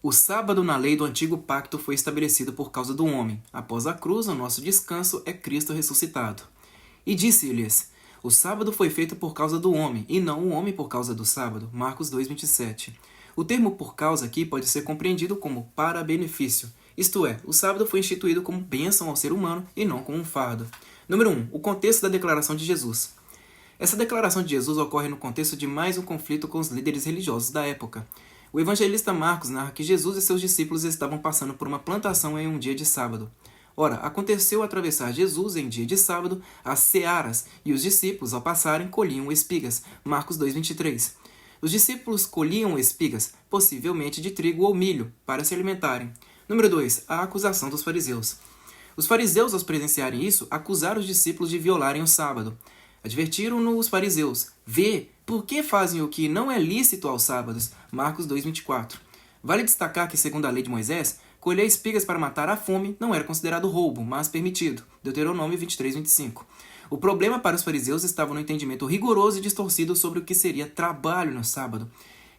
O sábado na lei do antigo pacto foi estabelecido por causa do homem. Após a cruz, o nosso descanso é Cristo ressuscitado. E disse-lhes: o sábado foi feito por causa do homem, e não o homem por causa do sábado. Marcos 2,27. O termo por causa aqui pode ser compreendido como para benefício. Isto é, o sábado foi instituído como bênção ao ser humano e não como um fardo. Número 1. O contexto da declaração de Jesus. Essa declaração de Jesus ocorre no contexto de mais um conflito com os líderes religiosos da época. O evangelista Marcos narra que Jesus e seus discípulos estavam passando por uma plantação em um dia de sábado. Ora, aconteceu atravessar Jesus em dia de sábado as searas, e os discípulos, ao passarem, colhiam espigas. Marcos 2,23. Os discípulos colhiam espigas, possivelmente de trigo ou milho, para se alimentarem. Número 2. A acusação dos fariseus. Os fariseus, ao presenciarem isso, acusaram os discípulos de violarem o sábado. Advertiram-no os fariseus: vê, por que fazem o que não é lícito aos sábados? Marcos 2,24. Vale destacar que, segundo a lei de Moisés, colher espigas para matar a fome não era considerado roubo, mas permitido. Deuteronômio 23:25. O problema para os fariseus estava no entendimento rigoroso e distorcido sobre o que seria trabalho no sábado.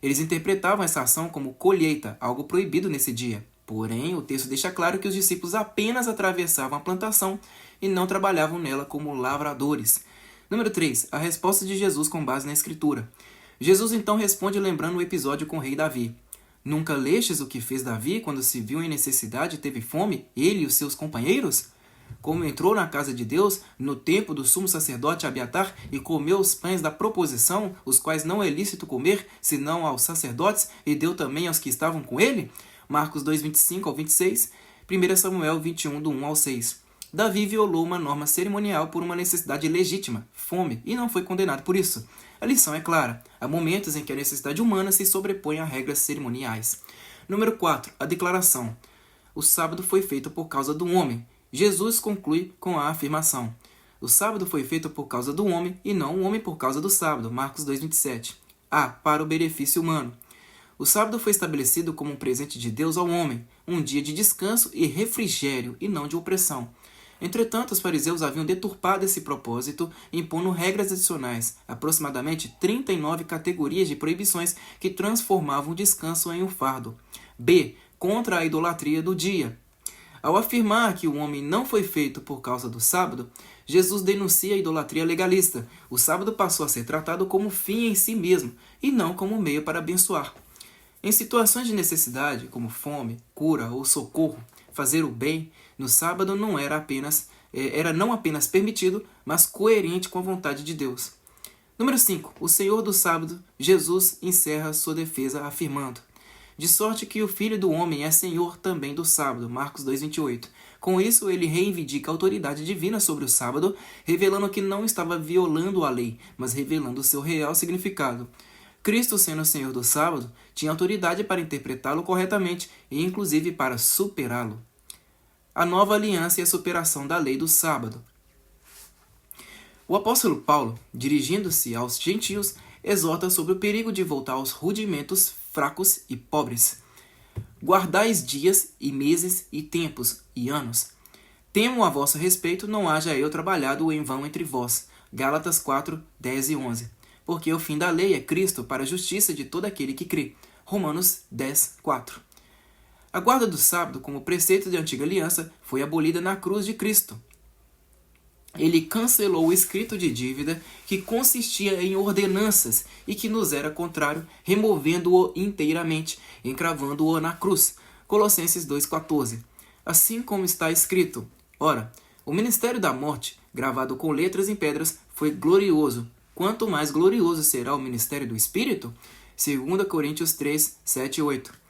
Eles interpretavam essa ação como colheita, algo proibido nesse dia. Porém, o texto deixa claro que os discípulos apenas atravessavam a plantação e não trabalhavam nela como lavradores. Número 3. A resposta de Jesus com base na Escritura. Jesus então responde lembrando o episódio com o rei Davi. Nunca lestes o que fez Davi quando se viu em necessidade e teve fome, ele e os seus companheiros? Como entrou na casa de Deus, no tempo do sumo sacerdote Abiatar, e comeu os pães da proposição, os quais não é lícito comer, senão aos sacerdotes, e deu também aos que estavam com ele? Marcos 2:25-26, 1 Samuel 21, do 1 ao 6. Davi violou uma norma cerimonial por uma necessidade legítima, fome, e não foi condenado por isso. A lição é clara. Há momentos em que a necessidade humana se sobrepõe a regras cerimoniais. Número 4. A declaração. O sábado foi feito por causa do homem. Jesus conclui com a afirmação: o sábado foi feito por causa do homem e não o homem por causa do sábado. Marcos 2,27. A. Para o benefício humano. O sábado foi estabelecido como um presente de Deus ao homem, um dia de descanso e refrigério e não de opressão. Entretanto, os fariseus haviam deturpado esse propósito, impondo regras adicionais, aproximadamente 39 categorias de proibições que transformavam o descanso em um fardo. B. Contra a idolatria do dia. Ao afirmar que o homem não foi feito por causa do sábado, Jesus denuncia a idolatria legalista. O sábado passou a ser tratado como fim em si mesmo, e não como meio para abençoar. Em situações de necessidade, como fome, cura ou socorro, fazer o bem no sábado não era não apenas permitido, mas coerente com a vontade de Deus. Número 5. O Senhor do sábado, Jesus encerra sua defesa afirmando: de sorte que o Filho do Homem é Senhor também do sábado. Marcos 2,28. Com isso, ele reivindica a autoridade divina sobre o sábado, revelando que não estava violando a lei, mas revelando o seu real significado. Cristo, sendo o Senhor do sábado, tinha autoridade para interpretá-lo corretamente e inclusive para superá-lo. A nova aliança e a superação da lei do sábado. O apóstolo Paulo, dirigindo-se aos gentios, exorta sobre o perigo de voltar aos rudimentos fracos e pobres. Guardais dias e meses e tempos e anos. Temo a vosso respeito, não haja eu trabalhado em vão entre vós. Gálatas 4, 10 e 11. Porque o fim da lei é Cristo para a justiça de todo aquele que crê. Romanos 10, 4. A guarda do sábado, como preceito da antiga aliança, foi abolida na cruz de Cristo. Ele cancelou o escrito de dívida que consistia em ordenanças e que nos era contrário, removendo-o inteiramente, encravando-o na cruz. Colossenses 2,14. Assim como está escrito: ora, o ministério da morte, gravado com letras em pedras, foi glorioso. Quanto mais glorioso será o ministério do Espírito? 2 Coríntios 3, 7 e 8.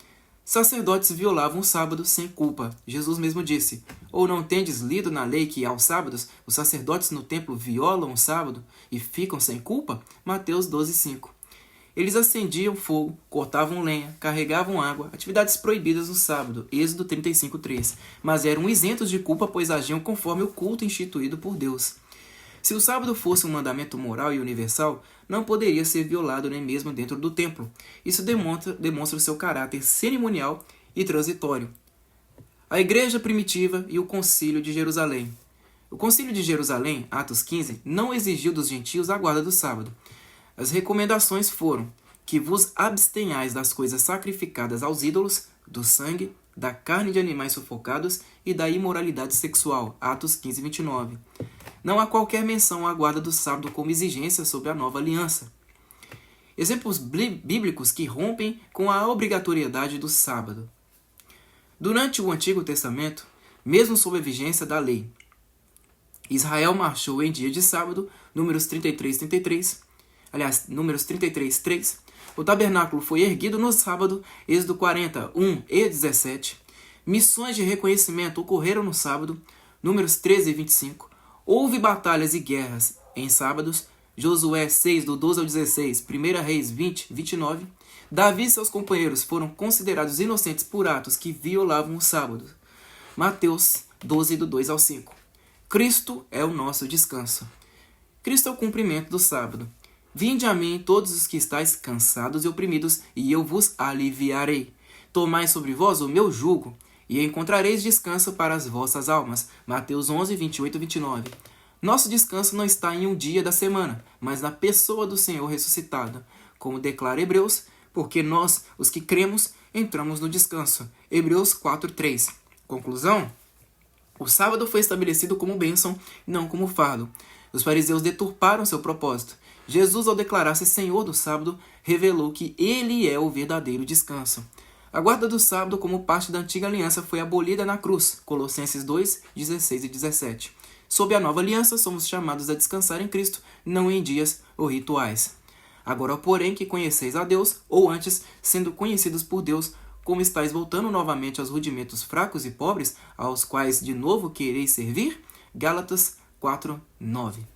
Sacerdotes violavam o sábado sem culpa. Jesus mesmo disse: ou não tendes lido na lei que aos sábados os sacerdotes no templo violam o sábado e ficam sem culpa? Mateus 12, 5. Eles acendiam fogo, cortavam lenha, carregavam água, atividades proibidas no sábado, Êxodo 35, 3. Mas eram isentos de culpa, pois agiam conforme o culto instituído por Deus. Se o sábado fosse um mandamento moral e universal, não poderia ser violado nem mesmo dentro do templo. Isso demonstra o seu caráter cerimonial e transitório. A Igreja Primitiva e o Concílio de Jerusalém. O Concílio de Jerusalém, Atos 15, não exigiu dos gentios a guarda do sábado. As recomendações foram que vos abstenhais das coisas sacrificadas aos ídolos, do sangue, da carne de animais sufocados e da imoralidade sexual. Atos 15, 29. Não há qualquer menção à guarda do sábado como exigência sob a nova aliança. Exemplos bíblicos que rompem com a obrigatoriedade do sábado. Durante o Antigo Testamento, mesmo sob a vigência da lei, Israel marchou em dia de sábado, Números 33, 33. Aliás, Números 33, 3. O tabernáculo foi erguido no sábado, Êxodo 40, 1 e 17. Missões de reconhecimento ocorreram no sábado, Números 13 e 25. Houve batalhas e guerras em sábados, Josué 6, do 12 ao 16, 1 Reis 20, 29. Davi e seus companheiros foram considerados inocentes por atos que violavam o sábado. Mateus 12, do 2 ao 5. Cristo é o nosso descanso. Cristo é o cumprimento do sábado. Vinde a mim todos os que estáis cansados e oprimidos, e eu vos aliviarei. Tomai sobre vós o meu jugo, e encontrareis descanso para as vossas almas. Mateus 11, 28 e 29. Nosso descanso não está em um dia da semana, mas na pessoa do Senhor ressuscitado. Como declara Hebreus, porque nós, os que cremos, entramos no descanso. Hebreus 4, 3. Conclusão? O sábado foi estabelecido como bênção, não como fardo. Os fariseus deturparam seu propósito. Jesus, ao declarar-se Senhor do sábado, revelou que ele é o verdadeiro descanso. A guarda do sábado, como parte da antiga aliança, foi abolida na cruz. Colossenses 2, 16 e 17. Sob a nova aliança, somos chamados a descansar em Cristo, não em dias ou rituais. Agora, porém, que conheceis a Deus, ou antes, sendo conhecidos por Deus, como estáis voltando novamente aos rudimentos fracos e pobres, aos quais de novo quereis servir? Gálatas 4, 9.